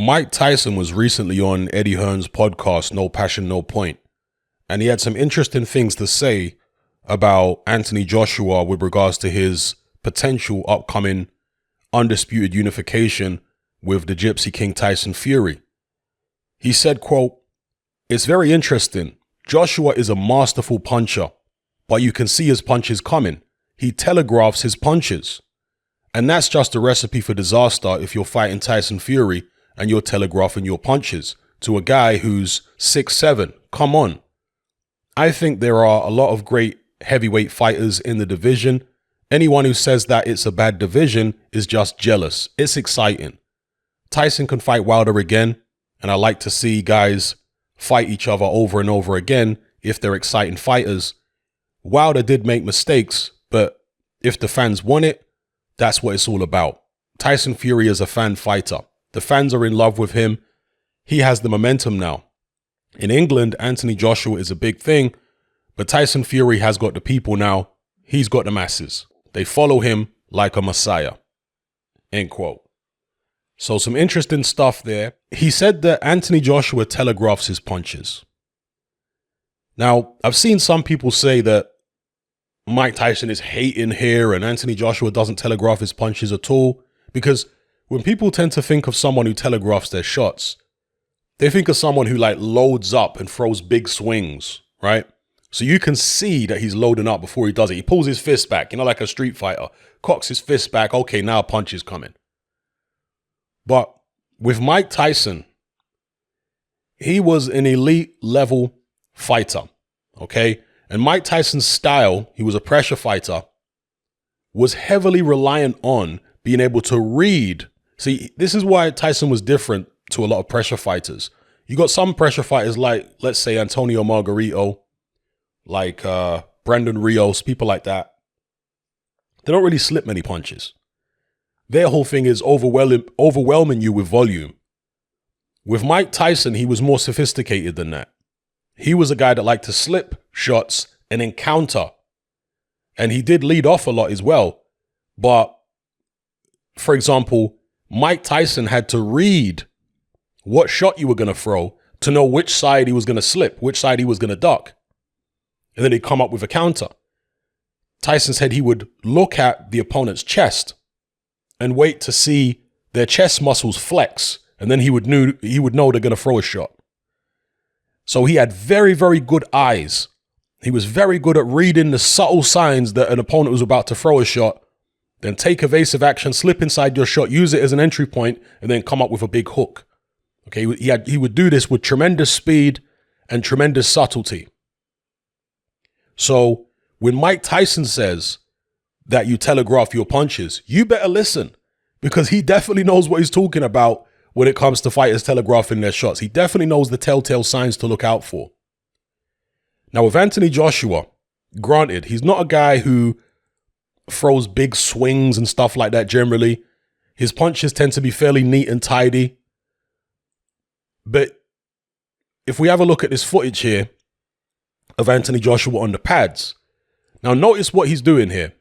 Mike Tyson was recently on Eddie Hearn's podcast, No Passion, No Point, and he had some interesting things to say about Anthony Joshua with regards to his potential upcoming undisputed unification with the Gypsy King Tyson Fury. He said, quote, "It's very interesting. Joshua is a masterful puncher, but you can see his punches coming. He telegraphs his punches. And that's just a recipe for disaster if you're fighting Tyson Fury and you're telegraphing your punches to a guy who's 6'7". Come on." I think there are a lot of great heavyweight fighters in the division. Anyone who says that it's a bad division is just jealous. It's exciting. Tyson can fight Wilder again, and I like to see guys fight each other over and over again if they're exciting fighters. Wilder did make mistakes, but if the fans want it, that's what it's all about. Tyson Fury is a fan fighter. The fans are in love with him. He has the momentum now. In England, Anthony Joshua is a big thing, but Tyson Fury has got the people now. He's got the masses. They follow him like a messiah. End quote. So some interesting stuff there. He said that Anthony Joshua telegraphs his punches. Now, I've seen some people say that Mike Tyson is hating here and Anthony Joshua doesn't telegraph his punches at all, because when people tend to think of someone who telegraphs their shots, they think of someone who like loads up and throws big swings, right? So you can see that he's loading up before he does it. He pulls his fist back, like a street fighter, cocks his fist back. Okay, now a punch is coming. But with Mike Tyson, he was an elite level fighter, okay? And Mike Tyson's style, he was a pressure fighter, was heavily reliant on being able to read. See, this is why Tyson was different to a lot of pressure fighters. You got some pressure fighters like, let's say, Antonio Margarito, like Brandon Rios, people like that. They don't really slip many punches. Their whole thing is overwhelming you with volume. With Mike Tyson, he was more sophisticated than that. He was a guy that liked to slip shots and encounter. And he did lead off a lot as well. But, for example, Mike Tyson had to read what shot you were going to throw to know which side he was going to slip, which side he was going to duck. And then he'd come up with a counter. Tyson said he would look at the opponent's chest and wait to see their chest muscles flex. And then he would know they're going to throw a shot. So he had very, very good eyes. He was very good at reading the subtle signs that an opponent was about to throw a shot, then take evasive action, slip inside your shot, use it as an entry point, and then come up with a big hook. Okay, he would do this with tremendous speed and tremendous subtlety. So when Mike Tyson says that you telegraph your punches, you better listen, because he definitely knows what he's talking about when it comes to fighters telegraphing their shots. He definitely knows the telltale signs to look out for. Now, with Anthony Joshua, granted, he's not a guy who throws big swings and stuff like that generally. His punches tend to be fairly neat and tidy. But if we have a look at this footage here of Anthony Joshua on the pads, now notice what he's doing here.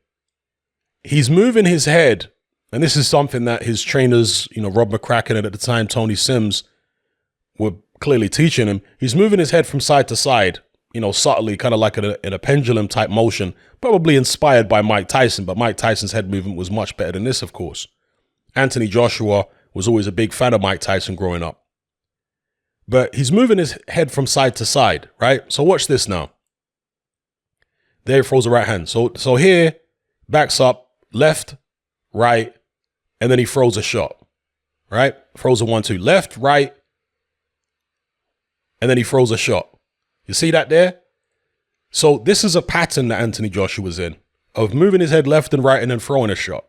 He's moving his head, and this is something that his trainers, Rob McCracken and at the time Tony Sims, were clearly teaching him. He's moving his head from side to side, subtly, kind of like in a pendulum type motion, probably inspired by Mike Tyson, but Mike Tyson's head movement was much better than this, of course. Anthony Joshua was always a big fan of Mike Tyson growing up. But he's moving his head from side to side, right? So watch this now. There he throws a right hand. So here, backs up, left, right, and then he throws a shot, right? Throws a 1-2, left, right, and then he throws a shot. You see that there? So this is a pattern that Anthony Joshua was in, of moving his head left and right and then throwing a shot.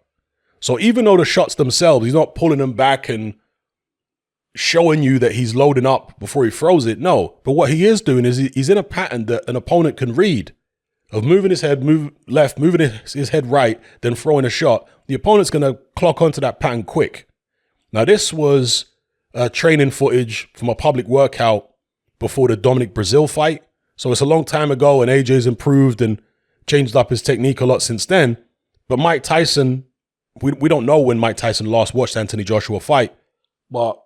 So even though the shots themselves, he's not pulling them back and showing you that he's loading up before he throws it. No, but what he is doing is he's in a pattern that an opponent can read, of moving his head left, moving his head right, then throwing a shot. The opponent's going to clock onto that pattern quick. Now, this was training footage from a public workout before the Dominic Brazil fight. So it's a long time ago, and AJ's improved and changed up his technique a lot since then. But Mike Tyson, we don't know when Mike Tyson last watched Anthony Joshua fight, but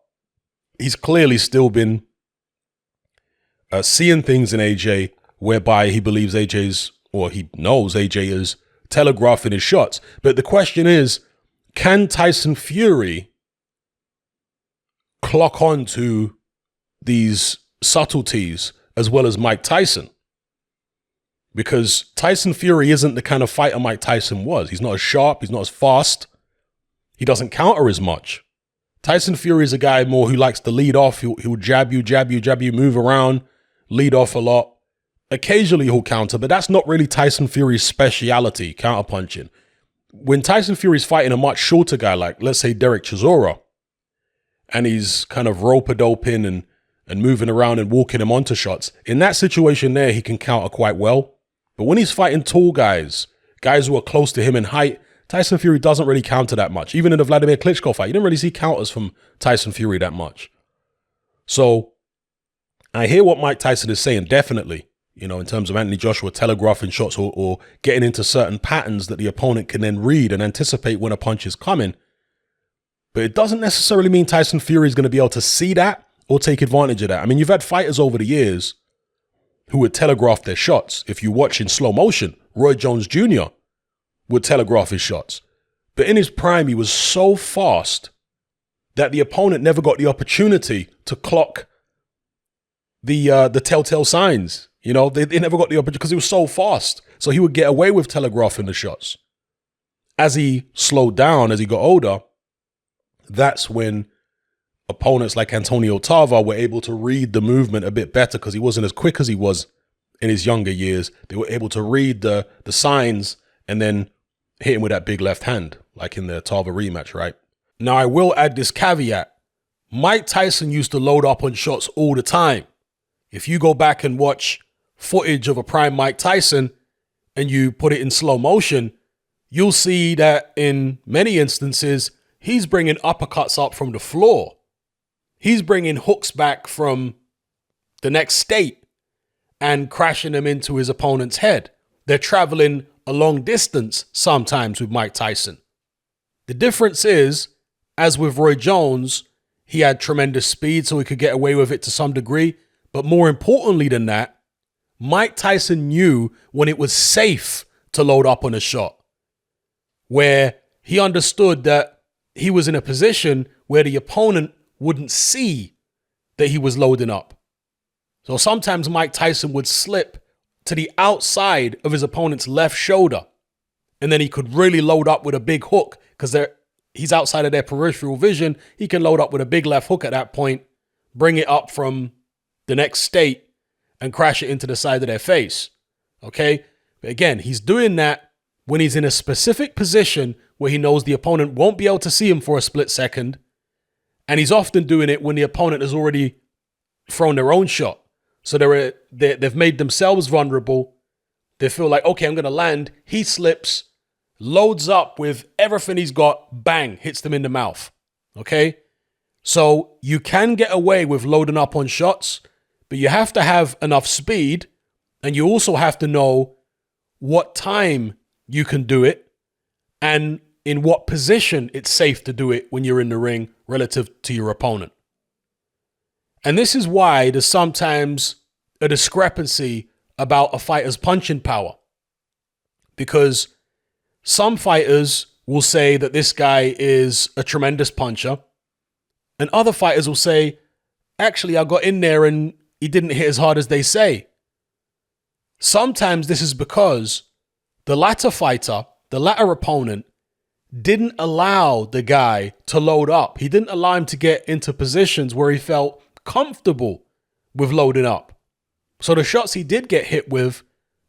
he's clearly still been seeing things in AJ whereby he believes he knows AJ is telegraphing his shots. But the question is, can Tyson Fury clock on to these subtleties as well as Mike Tyson? Because Tyson Fury isn't the kind of fighter Mike Tyson was. He's not as sharp. He's not as fast. He doesn't counter as much. Tyson Fury is a guy more who likes to lead off. He'll jab you, move around, lead off a lot. Occasionally he'll counter, but that's not really Tyson Fury's speciality, counterpunching. When Tyson Fury's fighting a much shorter guy, like let's say Derek Chisora, and he's kind of rope-a-doping and moving around and walking him onto shots, in that situation there, he can counter quite well. But when he's fighting tall guys who are close to him in height, Tyson Fury doesn't really counter that much. Even in the Vladimir Klitschko fight, you didn't really see counters from Tyson Fury that much. So I hear what Mike Tyson is saying, definitely, in terms of Anthony Joshua telegraphing shots or getting into certain patterns that the opponent can then read and anticipate when a punch is coming. But it doesn't necessarily mean Tyson Fury is going to be able to see that or take advantage of that. I mean, you've had fighters over the years who would telegraph their shots. If you watch in slow motion, Roy Jones Jr. would telegraph his shots. But in his prime, he was so fast that the opponent never got the opportunity to clock the telltale signs. They never got the opportunity because he was so fast. So he would get away with telegraphing the shots. As he slowed down, as he got older, that's when opponents like Antonio Tarver were able to read the movement a bit better because he wasn't as quick as he was in his younger years. They were able to read the signs and then hit him with that big left hand, like in the Tarver rematch, right? Now, I will add this caveat. Mike Tyson used to load up on shots all the time. If you go back and watch footage of a prime Mike Tyson and you put it in slow motion, you'll see that in many instances, he's bringing uppercuts up from the floor. He's bringing hooks back from the next state and crashing them into his opponent's head. They're traveling a long distance sometimes with Mike Tyson. The difference is, as with Roy Jones, he had tremendous speed so he could get away with it to some degree. But more importantly than that, Mike Tyson knew when it was safe to load up on a shot, where he understood that he was in a position where the opponent wouldn't see that he was loading up. So sometimes Mike Tyson would slip to the outside of his opponent's left shoulder, and then he could really load up with a big hook because he's outside of their peripheral vision. He can load up with a big left hook at that point, bring it up from the next state, and crash it into the side of their face. Okay? But again, he's doing that when he's in a specific position where he knows the opponent won't be able to see him for a split second. And he's often doing it when the opponent has already thrown their own shot. So they've made themselves vulnerable. They feel like, okay, I'm going to land. He slips, loads up with everything he's got, bang, hits them in the mouth. Okay? So you can get away with loading up on shots, but you have to have enough speed, and you also have to know what time you can do it and in what position it's safe to do it when you're in the ring relative to your opponent. And this is why there's sometimes a discrepancy about a fighter's punching power. Because some fighters will say that this guy is a tremendous puncher, and other fighters will say, actually, I got in there and he didn't hit as hard as they say. Sometimes this is because the latter fighter, the latter opponent, didn't allow the guy to load up. He didn't allow him to get into positions where he felt comfortable with loading up. So the shots he did get hit with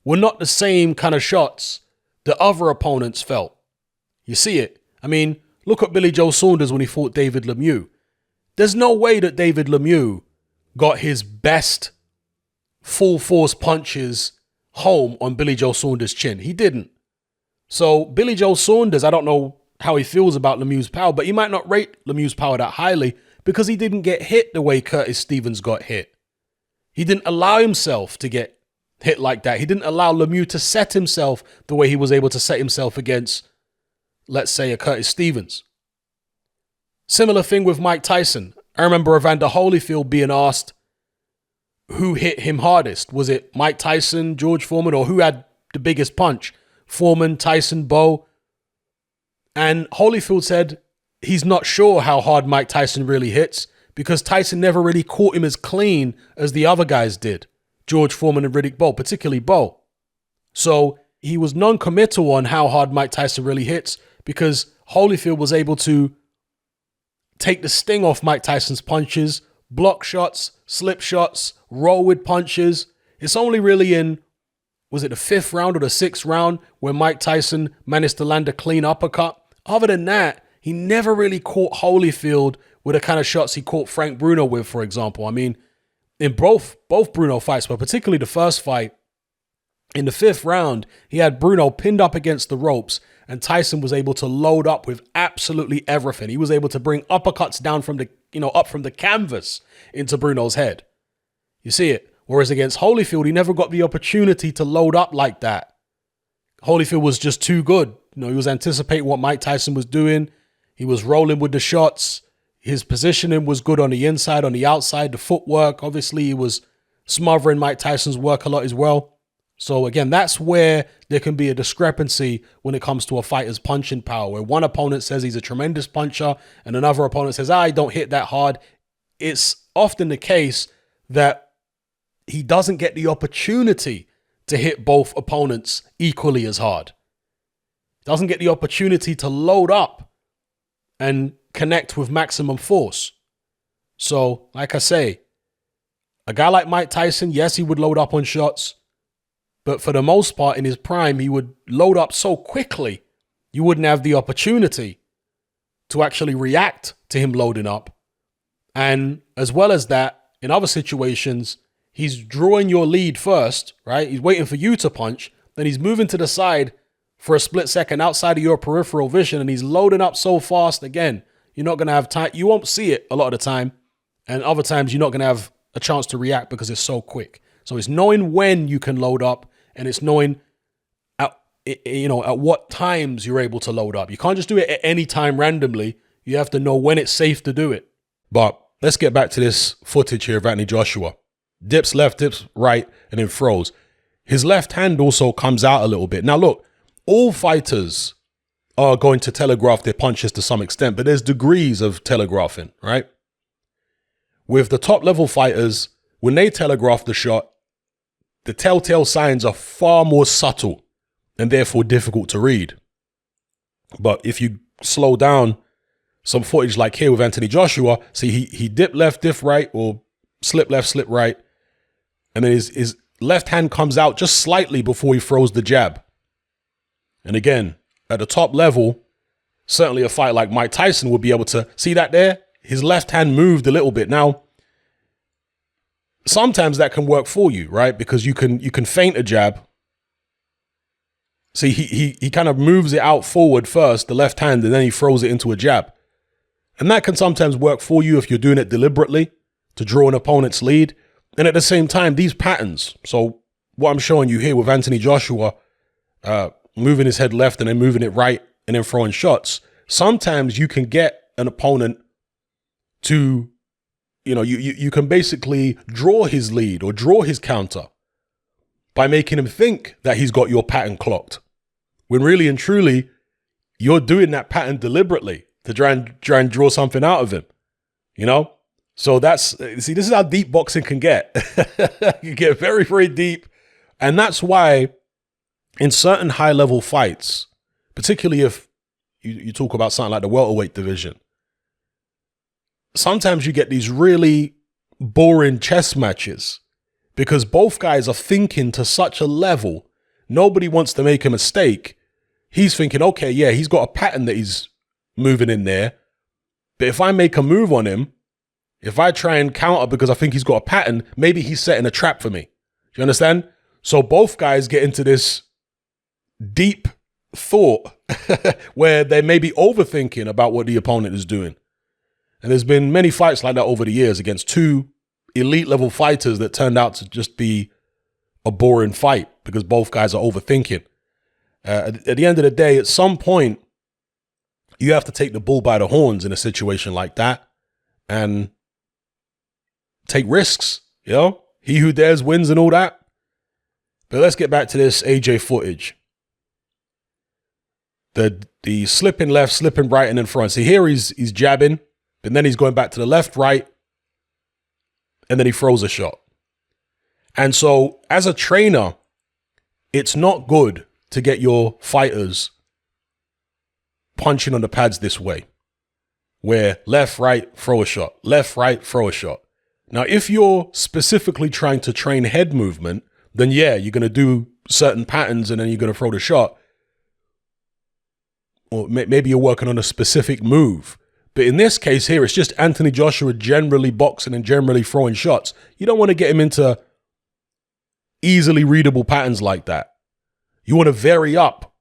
were not the same kind of shots that other opponents felt. You see it. I mean, look at Billy Joe Saunders when he fought David Lemieux. There's no way that David Lemieux got his best full force punches home on Billy Joe Saunders' chin. He didn't. So Billy Joe Saunders, I don't know how he feels about Lemieux's power, but he might not rate Lemieux's power that highly because he didn't get hit the way Curtis Stevens got hit. He didn't allow himself to get hit like that. He didn't allow Lemieux to set himself the way he was able to set himself against, let's say, a Curtis Stevens. Similar thing with Mike Tyson. I remember Evander Holyfield being asked who hit him hardest. Was it Mike Tyson, George Foreman, or who had the biggest punch? Foreman, Tyson, Bo. And Holyfield said he's not sure how hard Mike Tyson really hits because Tyson never really caught him as clean as the other guys did. George Foreman and Riddick Bowe, particularly Bowe. So he was non-committal on how hard Mike Tyson really hits because Holyfield was able to take the sting off Mike Tyson's punches, block shots, slip shots, roll with punches. It's only really in, was it the 5th round or the 6th round where Mike Tyson managed to land a clean uppercut? Other than that, he never really caught Holyfield with the kind of shots he caught Frank Bruno with, for example. I mean, in both Bruno fights, but particularly the first fight, in the 5th round, he had Bruno pinned up against the ropes and Tyson was able to load up with absolutely everything. He was able to bring uppercuts down from the, up from the canvas into Bruno's head. You see it? Whereas against Holyfield, he never got the opportunity to load up like that. Holyfield was just too good. He was anticipating what Mike Tyson was doing. He was rolling with the shots. His positioning was good on the inside, on the outside, the footwork. Obviously, he was smothering Mike Tyson's work a lot as well. So again, that's where there can be a discrepancy when it comes to a fighter's punching power, where one opponent says he's a tremendous puncher and another opponent says, I don't hit that hard. It's often the case that he doesn't get the opportunity to hit both opponents equally as hard. Doesn't get the opportunity to load up and connect with maximum force. So, like I say, a guy like Mike Tyson, yes, he would load up on shots. But for the most part, in his prime, he would load up so quickly, you wouldn't have the opportunity to actually react to him loading up. And as well as that, in other situations, he's drawing your lead first, right? He's waiting for you to punch. Then he's moving to the side for a split second outside of your peripheral vision. And he's loading up so fast. Again, you're not going to have time. You won't see it a lot of the time. And other times, you're not going to have a chance to react because it's so quick. So it's knowing when you can load up. And it's knowing at what times you're able to load up. You can't just do it at any time randomly. You have to know when it's safe to do it. But let's get back to this footage here of Anthony Joshua. Dips left, dips right, and then throws. His left hand also comes out a little bit. Now look, all fighters are going to telegraph their punches to some extent, but there's degrees of telegraphing, right? With the top level fighters, when they telegraph the shot, the telltale signs are far more subtle and therefore difficult to read. But if you slow down some footage like here with Anthony Joshua, see he dipped left, dip right, or slip left, slip right. And then his left hand comes out just slightly before he throws the jab. And again, at the top level, certainly a fight like Mike Tyson would be able to see that there. His left hand moved a little bit. Now, sometimes that can work for you, right? Because you can feint a jab. See, he kind of moves it out forward first, the left hand, and then he throws it into a jab. And that can sometimes work for you if you're doing it deliberately to draw an opponent's lead. And at the same time, these patterns. So what I'm showing you here with Anthony Joshua, moving his head left and then moving it right and then throwing shots. Sometimes you can get an opponent to, you can basically draw his lead or draw his counter by making him think that he's got your pattern clocked. When really and truly, you're doing that pattern deliberately to try and draw something out of him, So this is how deep boxing can get. You get very, very deep. And that's why in certain high level fights, particularly if you talk about something like the welterweight division, sometimes you get these really boring chess matches because both guys are thinking to such a level, nobody wants to make a mistake. He's thinking, okay, yeah, he's got a pattern that he's moving in there. But if I make a move on him, if I try and counter because I think he's got a pattern, maybe he's setting a trap for me. Do you understand? So both guys get into this deep thought where they may be overthinking about what the opponent is doing. And there's been many fights like that over the years against two elite level fighters that turned out to just be a boring fight because both guys are overthinking. At the end of the day, at some point, you have to take the bull by the horns in a situation like that. And take risks, you know? He who dares wins and all that. But let's get back to this AJ footage. The slipping left, slipping right, and then front. See, here he's jabbing, and then he's going back to the left, right, and then he throws a shot. And so, as a trainer, it's not good to get your fighters punching on the pads this way, where left, right, throw a shot, left, right, throw a shot. Now, if you're specifically trying to train head movement, then yeah, you're going to do certain patterns and then you're going to throw the shot. Or maybe you're working on a specific move. But in this case here, it's just Anthony Joshua generally boxing and generally throwing shots. You don't want to get him into easily readable patterns like that. You want to vary up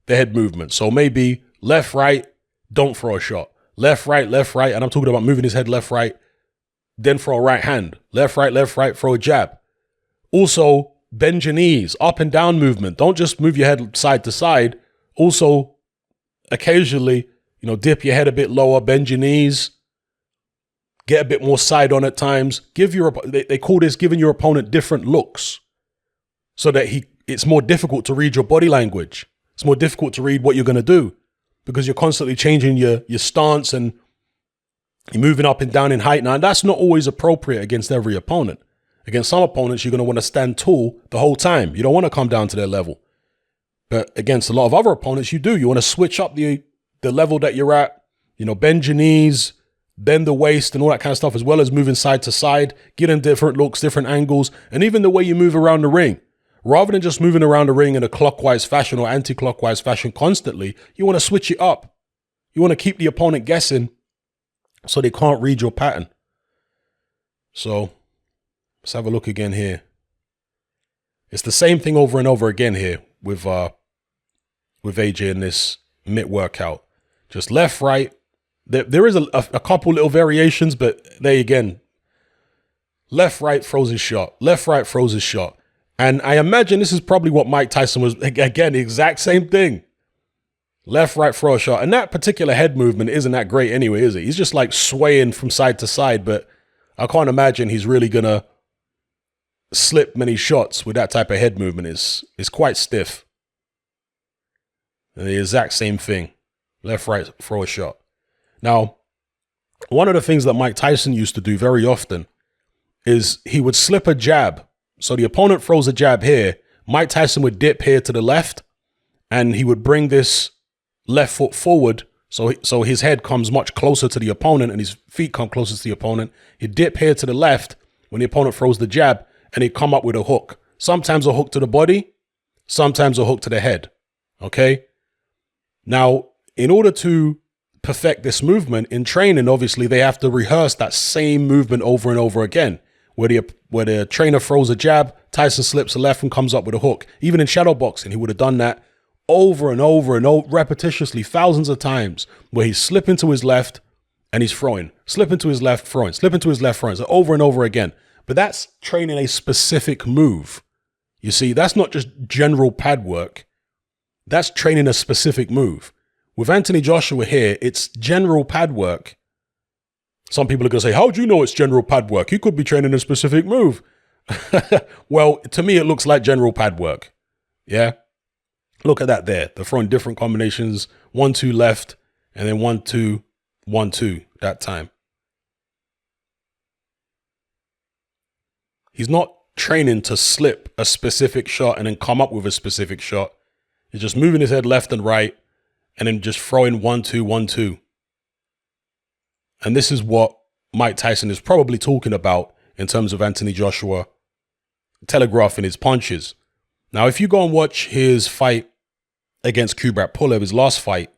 the head movement. So maybe left, right, don't throw a shot. Left, right, and I'm talking about moving his head left, right, then throw a right hand. Left, right, throw a jab. Also, bend your knees, up and down movement. Don't just move your head side to side. Also, occasionally, dip your head a bit lower, bend your knees, get a bit more side on at times. They call this giving your opponent different looks so that it's more difficult to read your body language. It's more difficult to read what you're going to do because you're constantly changing your stance and you're moving up and down in height. Now, that's not always appropriate against every opponent. Against some opponents, you're going to want to stand tall the whole time. You don't want to come down to their level. But against a lot of other opponents, you do. You want to switch up the level that you're at, bend your knees, bend the waist and all that kind of stuff, as well as moving side to side, getting different looks, different angles, and even the way you move around the ring. Rather than just moving around the ring in a clockwise fashion or anti-clockwise fashion constantly, you want to switch it up. You want to keep the opponent guessing so they can't read your pattern. So let's have a look again here. It's the same thing over and over again here with AJ in this mitt workout. Just left, right. There is a couple little variations, but there again, left, right, throws his shot. Left, right, throws his shot. And I imagine this is probably what Mike Tyson was, again, the exact same thing. Left, right, throw a shot. And that particular head movement isn't that great anyway, is it? He's just like swaying from side to side, but I can't imagine he's really going to slip many shots with that type of head movement. It's quite stiff. And the exact same thing. Left, right, throw a shot. Now, one of the things that Mike Tyson used to do very often is he would slip a jab. So the opponent throws a jab here. Mike Tyson would dip here to the left, and he would bring this left foot forward. So his head comes much closer to the opponent and his feet come closer to the opponent. He'd dip here to the left when the opponent throws the jab, and he'd come up with a hook. Sometimes a hook to the body, sometimes a hook to the head. Okay? Now, in order to perfect this movement in training, obviously they have to rehearse that same movement over and over again. Where the trainer throws a jab, Tyson slips a left and comes up with a hook. Even in shadow boxing, he would have done that over and over and over, repetitiously, thousands of times, where he's slipping to his left and he's throwing, slipping to his left, throwing, slipping to his left, throwing, so over and over again. But that's training a specific move. You see, that's not just general pad work. That's training a specific move. With Anthony Joshua here, it's general pad work. Some people are going to say, how do you know it's general pad work? You could be training a specific move. Well, to me, it looks like general pad work. Yeah. Look at that there. They're throwing different combinations. 1-2 left, and then 1-2, 1-2 that time. He's not training to slip a specific shot and then come up with a specific shot. He's just moving his head left and right and then just throwing 1-2, 1-2. And this is what Mike Tyson is probably talking about in terms of Anthony Joshua telegraphing his punches. Now, if you go and watch his fight against Kubrat Pulev, his last fight,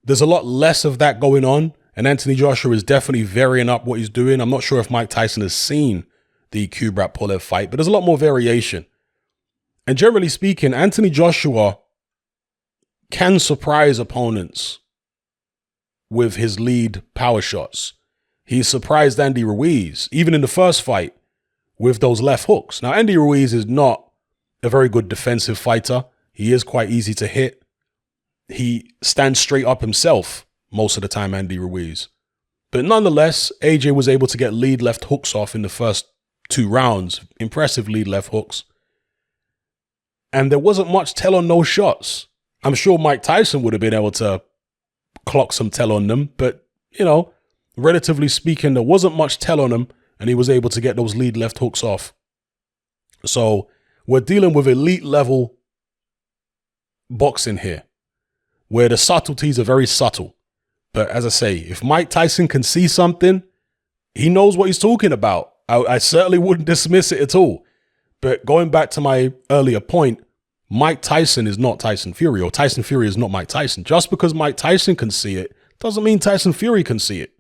there's a lot less of that going on. And Anthony Joshua is definitely varying up what he's doing. I'm not sure if Mike Tyson has seen the Kubrat Pulev fight, but there's a lot more variation. And generally speaking, Anthony Joshua can surprise opponents with his lead power shots. He surprised Andy Ruiz, even in the first fight, with those left hooks. Now, Andy Ruiz is not a very good defensive fighter. He is quite easy to hit. He stands straight up himself most of the time, Andy Ruiz. But nonetheless, AJ was able to get lead left hooks off in the first 2 rounds. Impressive lead left hooks. And there wasn't much tell on those shots. I'm sure Mike Tyson would have been able to clock some tell on them, but, you know, relatively speaking, there wasn't much tell on him, and he was able to get those lead left hooks off. So we're dealing with elite level boxing here, where the subtleties are very subtle. But as I say, if Mike Tyson can see something, he knows what he's talking about. I certainly wouldn't dismiss it at all. But going back to my earlier point, Mike Tyson is not Tyson Fury, or Tyson Fury is not Mike Tyson. Just because Mike Tyson can see it doesn't mean Tyson Fury can see it.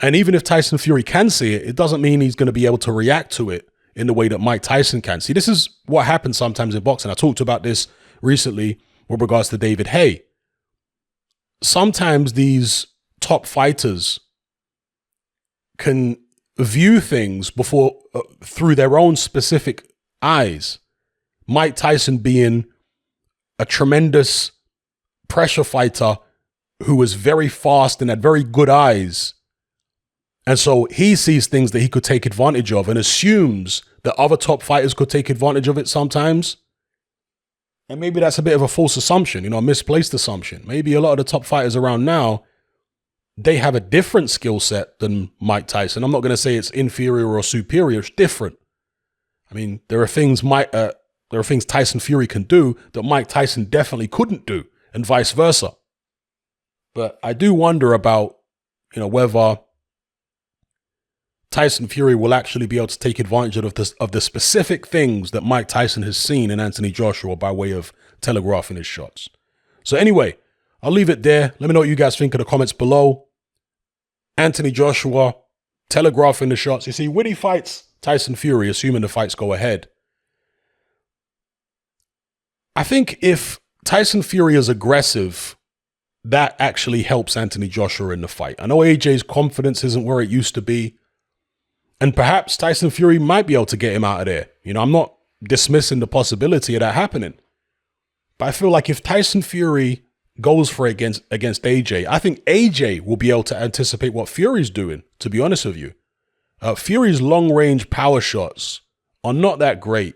And even if Tyson Fury can see it, it doesn't mean he's going to be able to react to it in the way that Mike Tyson can. See, this is what happens sometimes in boxing. I talked about this recently with regards to David Haye. Sometimes these top fighters can view things through their own specific eyes. Mike Tyson being a tremendous pressure fighter who was very fast and had very good eyes. And so he sees things that he could take advantage of and assumes that other top fighters could take advantage of it sometimes. And maybe that's a bit of a false assumption, a misplaced assumption. Maybe a lot of the top fighters around now, they have a different skill set than Mike Tyson. I'm not going to say it's inferior or superior. It's different. I mean, there are things Tyson Fury can do that Mike Tyson definitely couldn't do, and vice versa. But I do wonder about, whether Tyson Fury will actually be able to take advantage of the specific things that Mike Tyson has seen in Anthony Joshua by way of telegraphing his shots. So anyway, I'll leave it there. Let me know what you guys think in the comments below. Anthony Joshua telegraphing the shots. You see, when he fights Tyson Fury, assuming the fights go ahead, I think if Tyson Fury is aggressive, that actually helps Anthony Joshua in the fight. I know AJ's confidence isn't where it used to be, and perhaps Tyson Fury might be able to get him out of there. I'm not dismissing the possibility of that happening. But I feel like if Tyson Fury goes for it against AJ, I think AJ will be able to anticipate what Fury's doing, to be honest with you. Fury's long-range power shots are not that great.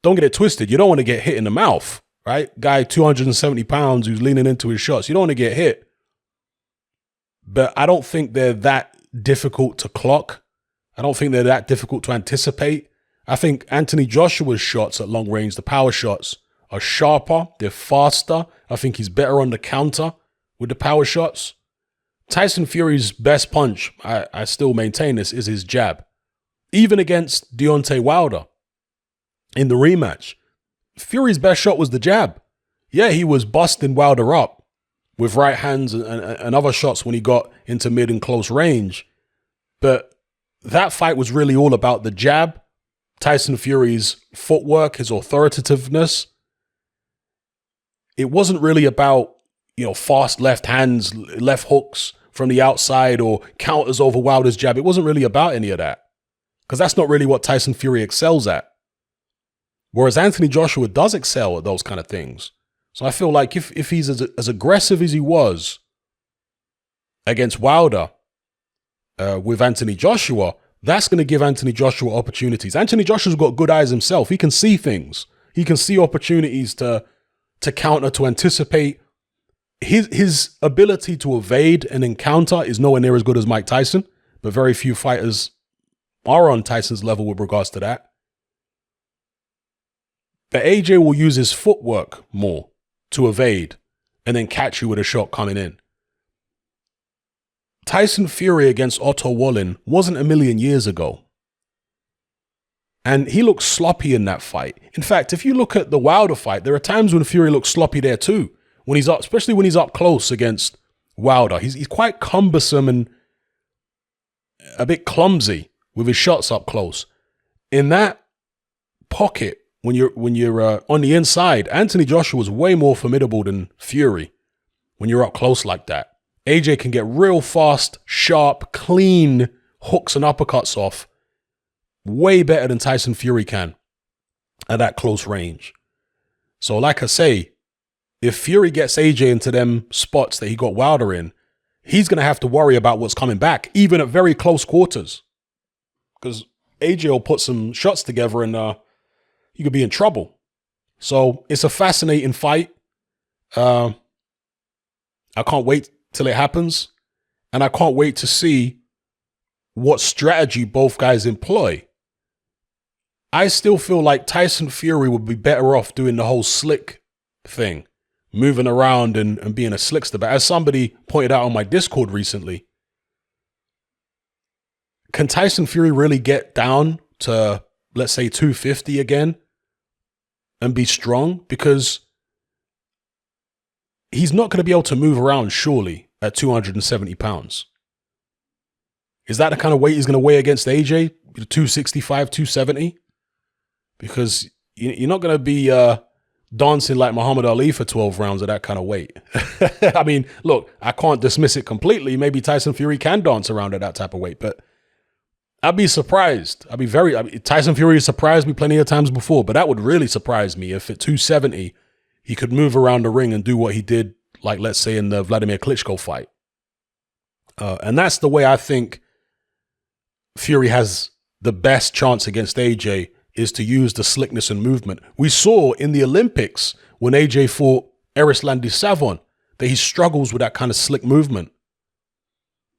Don't get it twisted. You don't want to get hit in the mouth, right? Guy 270 pounds who's leaning into his shots. You don't want to get hit. But I don't think they're that difficult to clock. I don't think they're that difficult to anticipate. I think Anthony Joshua's shots at long range, the power shots, are sharper. They're faster. I think he's better on the counter with the power shots. Tyson Fury's best punch, I still maintain this, is his jab. Even against Deontay Wilder in the rematch, Fury's best shot was the jab. Yeah, he was busting Wilder up with right hands and other shots when he got into mid and close range. But that fight was really all about the jab, Tyson Fury's footwork, his authoritativeness. It wasn't really about, fast left hands, left hooks from the outside or counters over Wilder's jab. It wasn't really about any of that, because that's not really what Tyson Fury excels at. Whereas Anthony Joshua does excel at those kind of things. So I feel like if he's as aggressive as he was against Wilder, with Anthony Joshua, that's going to give Anthony Joshua opportunities. Anthony Joshua's got good eyes himself. He can see things. He can see opportunities to counter, to anticipate. His ability to evade and encounter is nowhere near as good as Mike Tyson, but very few fighters are on Tyson's level with regards to that. But AJ will use his footwork more to evade and then catch you with a shot coming in. Tyson Fury against Otto Wallin wasn't a million years ago. And he looked sloppy in that fight. In fact, if you look at the Wilder fight, there are times when Fury looks sloppy there too. When he's up, especially when he's up close against Wilder. He's quite cumbersome and a bit clumsy with his shots up close. In that pocket, when you're on the inside, Anthony Joshua was way more formidable than Fury when you're up close like that. AJ can get real fast, sharp, clean hooks and uppercuts off way better than Tyson Fury can at that close range. So like I say, if Fury gets AJ into them spots that he got Wilder in, he's going to have to worry about what's coming back, even at very close quarters. Because AJ will put some shots together and you could be in trouble. So it's a fascinating fight. I can't wait till it happens. And I can't wait to see what strategy both guys employ. I still feel like Tyson Fury would be better off doing the whole slick thing, moving around and being a slickster. But as somebody pointed out on my Discord recently, can Tyson Fury really get down to, let's say, 250 again and be strong? Because he's not going to be able to move around, surely, at 270 pounds. Is that the kind of weight he's going to weigh against AJ? 265, 270? Because you're not going to be dancing like Muhammad Ali for 12 rounds at that kind of weight. I mean, look, I can't dismiss it completely. Maybe Tyson Fury can dance around at that type of weight, but I'd be surprised. Tyson Fury has surprised me plenty of times before, but that would really surprise me if at 270, he could move around the ring and do what he did, like, let's say, in the Vladimir Klitschko fight. And that's the way I think Fury has the best chance against AJ, is to use the slickness and movement. We saw in the Olympics when AJ fought Erislandy Savon that he struggles with that kind of slick movement.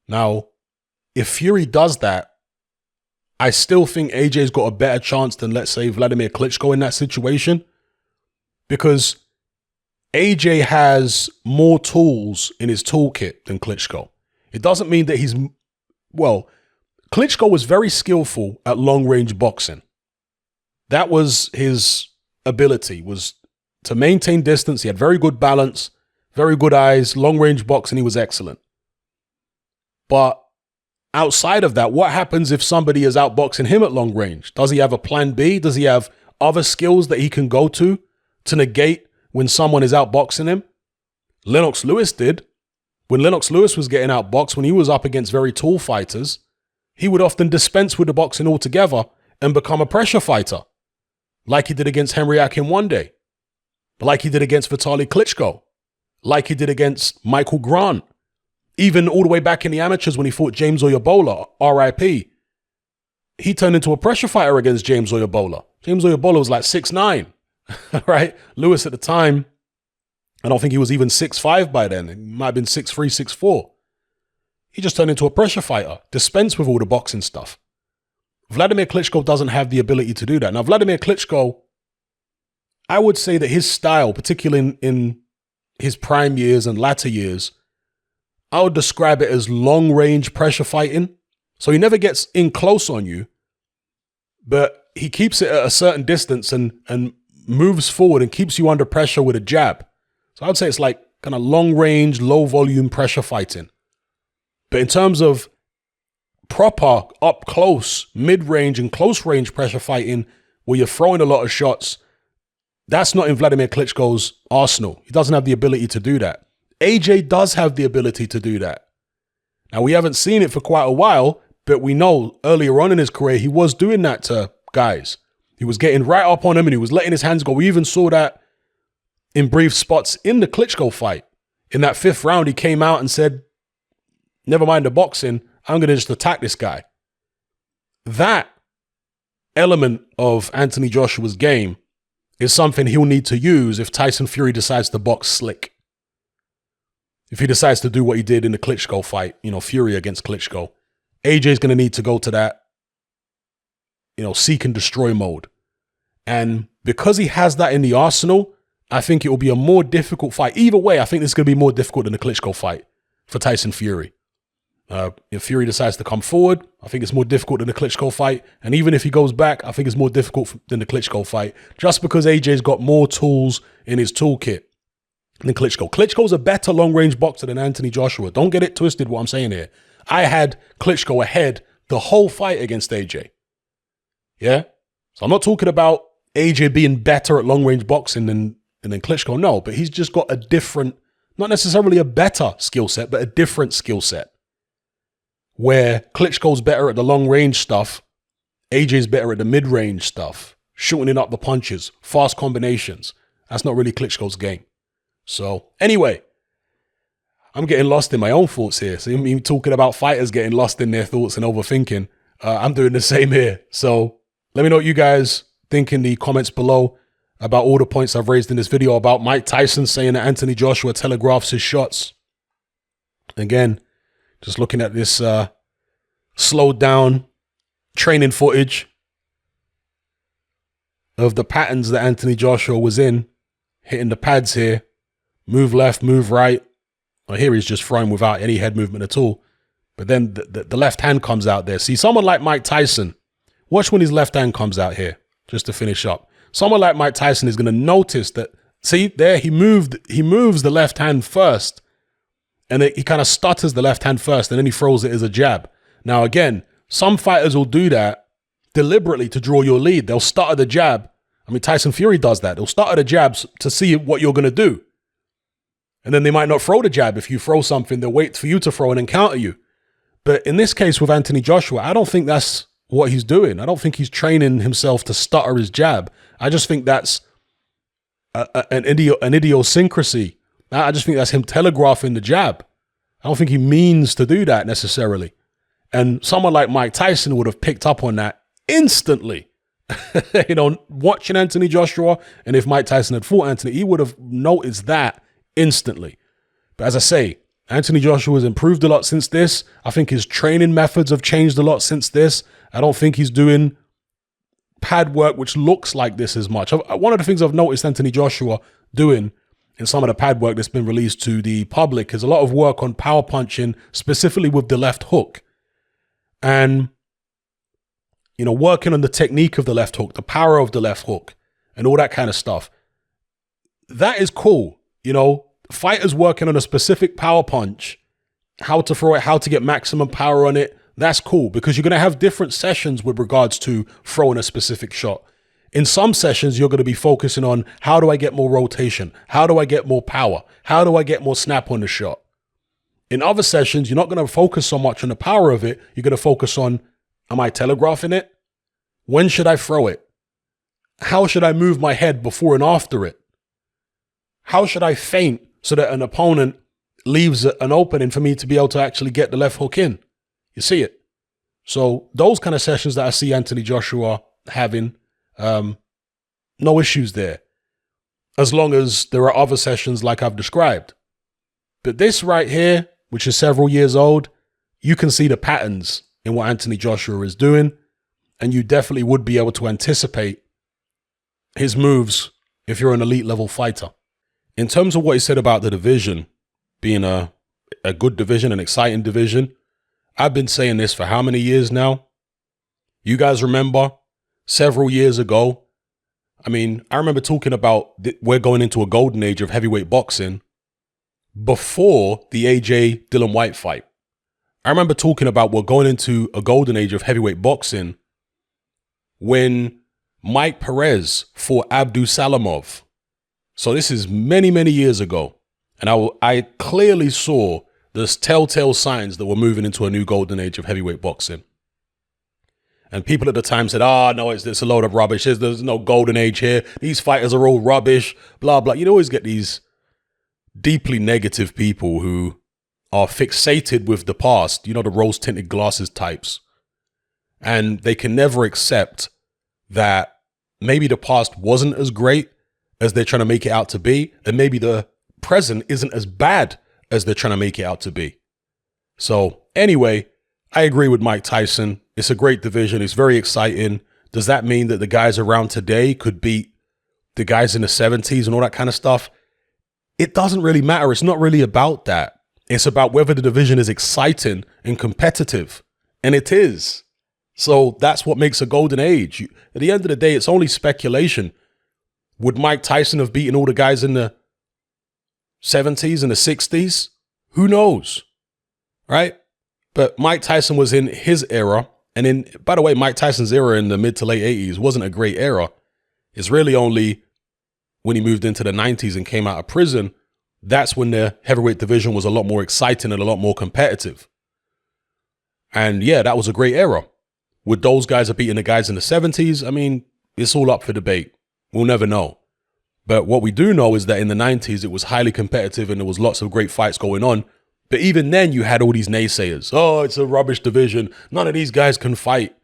Now, if Fury does that, I still think AJ's got a better chance than, let's say, Vladimir Klitschko in that situation, because AJ has more tools in his toolkit than Klitschko. It doesn't mean that Klitschko was very skillful at long-range boxing. That was his ability, was to maintain distance. He had very good balance, very good eyes, long-range boxing, he was excellent. But outside of that, what happens if somebody is outboxing him at long range? Does he have a plan B? Does he have other skills that he can go to negate when someone is outboxing him? Lennox Lewis did. When Lennox Lewis was getting outboxed, when he was up against very tall fighters, he would often dispense with the boxing altogether and become a pressure fighter, like he did against Henry Akinwande, like he did against Vitaly Klitschko, like he did against Michael Grant, even all the way back in the amateurs when he fought James Oyabola, RIP. He turned into a pressure fighter against James Oyabola. James Oyabola was like 6'9", right? Lewis at the time, I don't think he was even 6'5" by then. He might have been 6'3", 6'4". He just turned into a pressure fighter, dispensed with all the boxing stuff. Vladimir Klitschko doesn't have the ability to do that. Now, Vladimir Klitschko, I would say that his style, particularly in his prime years and latter years, I would describe it as long-range pressure fighting. So he never gets in close on you, but he keeps it at a certain distance and moves forward and keeps you under pressure with a jab. So I would say it's like kind of long-range, low-volume pressure fighting. But in terms of proper up-close, mid-range, and close-range pressure fighting, where you're throwing a lot of shots, that's not in Vladimir Klitschko's arsenal. He doesn't have the ability to do that. AJ does have the ability to do that. Now, we haven't seen it for quite a while, but we know earlier on in his career, he was doing that to guys. He was getting right up on him and he was letting his hands go. We even saw that in brief spots in the Klitschko fight. In that 5th round, he came out and said, never mind the boxing, I'm going to just attack this guy. That element of Anthony Joshua's game is something he'll need to use if Tyson Fury decides to box slick. If he decides to do what he did in the Klitschko fight, Fury against Klitschko, AJ's going to need to go to that, seek and destroy mode. And because he has that in the arsenal, I think it will be a more difficult fight. Either way, I think this is going to be more difficult than the Klitschko fight for Tyson Fury. If Fury decides to come forward, I think it's more difficult than the Klitschko fight. And even if he goes back, I think it's more difficult than the Klitschko fight, just because AJ's got more tools in his toolkit than Klitschko. Klitschko's a better long-range boxer than Anthony Joshua. Don't get it twisted what I'm saying here. I had Klitschko ahead the whole fight against AJ. Yeah? So I'm not talking about AJ being better at long-range boxing than Klitschko. No, but he's just got a different, not necessarily a better skill set, but a different skill set. Where Klitschko's better at the long-range stuff, AJ's better at the mid-range stuff, shortening up the punches, fast combinations. That's not really Klitschko's game. So anyway, I'm getting lost in my own thoughts here. So me talking about fighters getting lost in their thoughts and overthinking. I'm doing the same here. So let me know what you guys think in the comments below about all the points I've raised in this video about Mike Tyson saying that Anthony Joshua telegraphs his shots. Again, just looking at this slowed down training footage of the patterns that Anthony Joshua was in, hitting the pads here, move left, move right. Well, here he's just throwing without any head movement at all. But then the left hand comes out there. See, someone like Mike Tyson, watch when his left hand comes out here, just to finish up. Someone like Mike Tyson is going to notice that, see, there he moves the left hand first, and he kind of stutters the left hand first, and then he throws it as a jab. Now, again, some fighters will do that deliberately to draw your lead. They'll stutter the jab. I mean, Tyson Fury does that. They'll stutter the jabs to see what you're going to do. And then they might not throw the jab. If you throw something, they'll wait for you to throw and then counter you. But in this case with Anthony Joshua, I don't think that's what he's doing. I don't think he's training himself to stutter his jab. I just think that's an idiosyncrasy. I just think that's him telegraphing the jab. I don't think he means to do that necessarily. And someone like Mike Tyson would have picked up on that instantly. You know, watching Anthony Joshua, and if Mike Tyson had fought Anthony, he would have noticed that instantly. But as I say, Anthony Joshua has improved a lot since this. I think his training methods have changed a lot since this. I don't think he's doing pad work which looks like this as much. One of the things I've noticed Anthony Joshua doing in some of the pad work that's been released to the public is a lot of work on power punching, specifically with the left hook. And, you know, working on the technique of the left hook, the power of the left hook, and all that kind of stuff. That is cool. You know, fighters working on a specific power punch, how to throw it, how to get maximum power on it. That's cool because you're going to have different sessions with regards to throwing a specific shot. In some sessions, you're going to be focusing on how do I get more rotation? How do I get more power? How do I get more snap on the shot? In other sessions, you're not going to focus so much on the power of it. You're going to focus on, am I telegraphing it? When should I throw it? How should I move my head before and after it? How should I feint so that an opponent leaves an opening for me to be able to actually get the left hook in? You see it. So those kind of sessions that I see Anthony Joshua having, no issues there. As long as there are other sessions like I've described. But this right here, which is several years old, you can see the patterns in what Anthony Joshua is doing. And you definitely would be able to anticipate his moves if you're an elite level fighter. In terms of what he said about the division being a good division, an exciting division, I've been saying this for how many years now? You guys remember several years ago? I mean, I remember talking about we're going into a golden age of heavyweight boxing before the AJ Dillian Whyte fight. I remember talking about we're going into a golden age of heavyweight boxing when Mike Perez fought Abdul Salamov. So this is many, many years ago. And I clearly saw there's telltale signs that we're moving into a new golden age of heavyweight boxing. And people at the time said, no, it's a load of rubbish. There's no golden age here. These fighters are all rubbish, blah, blah. You always get these deeply negative people who are fixated with the past, you know, the rose-tinted glasses types. And they can never accept that maybe the past wasn't as great as they're trying to make it out to be, and maybe the present isn't as bad as they're trying to make it out to be. So anyway, I agree with Mike Tyson. It's a great division. It's very exciting. Does that mean that the guys around today could beat the guys in the 70s and all that kind of stuff? It doesn't really matter. It's not really about that. It's about whether the division is exciting and competitive. And it is. So that's what makes a golden age. At the end of the day, it's only speculation. Would Mike Tyson have beaten all the guys in the 70s and the 60s? Who knows? Right? But Mike Tyson was in his era. And by the way, Mike Tyson's era in the mid to late 80s wasn't a great era. It's really only when he moved into the 90s and came out of prison, that's when the heavyweight division was a lot more exciting and a lot more competitive. And yeah, that was a great era. Would those guys have beaten the guys in the 70s? I mean, it's all up for debate. We'll never know. But what we do know is that in the 90s, it was highly competitive and there was lots of great fights going on. But even then, you had all these naysayers. Oh, it's a rubbish division. None of these guys can fight.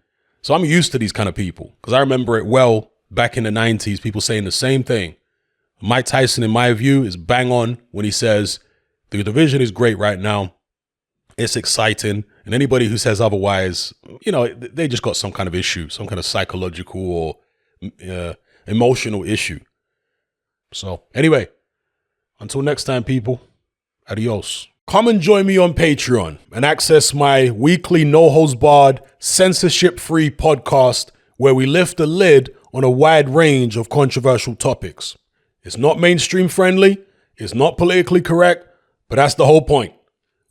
So I'm used to these kind of people because I remember it well back in the 90s, people saying the same thing. Mike Tyson, in my view, is bang on when he says the division is great right now. It's exciting. And anybody who says otherwise, they just got some kind of issue, some kind of psychological or emotional issue. So anyway, until next time, people, adios. Come and join me on Patreon and access my weekly no-holds-barred, censorship-free podcast where we lift the lid on a wide range of controversial topics. It's not mainstream friendly, it's not politically correct, but that's the whole point.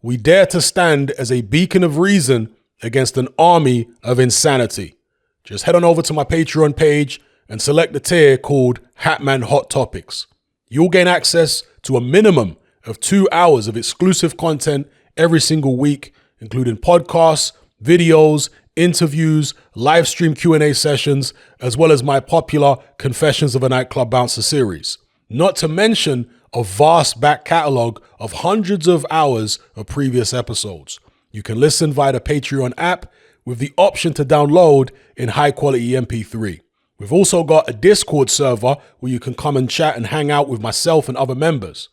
We dare to stand as a beacon of reason against an army of insanity. Just head on over to my Patreon page and select the tier called Hatman Hot Topics. You'll gain access to a minimum of 2 hours of exclusive content every single week, including podcasts, videos, interviews, live stream Q&A sessions, as well as my popular Confessions of a Nightclub Bouncer series. Not to mention a vast back catalog of hundreds of hours of previous episodes. You can listen via the Patreon app with the option to download in high quality MP3. We've also got a Discord server where you can come and chat and hang out with myself and other members.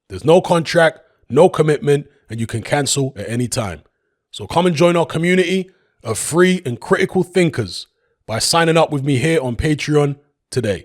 There's no contract, no commitment, and you can cancel at any time. So come and join our community of free and critical thinkers by signing up with me here on Patreon today.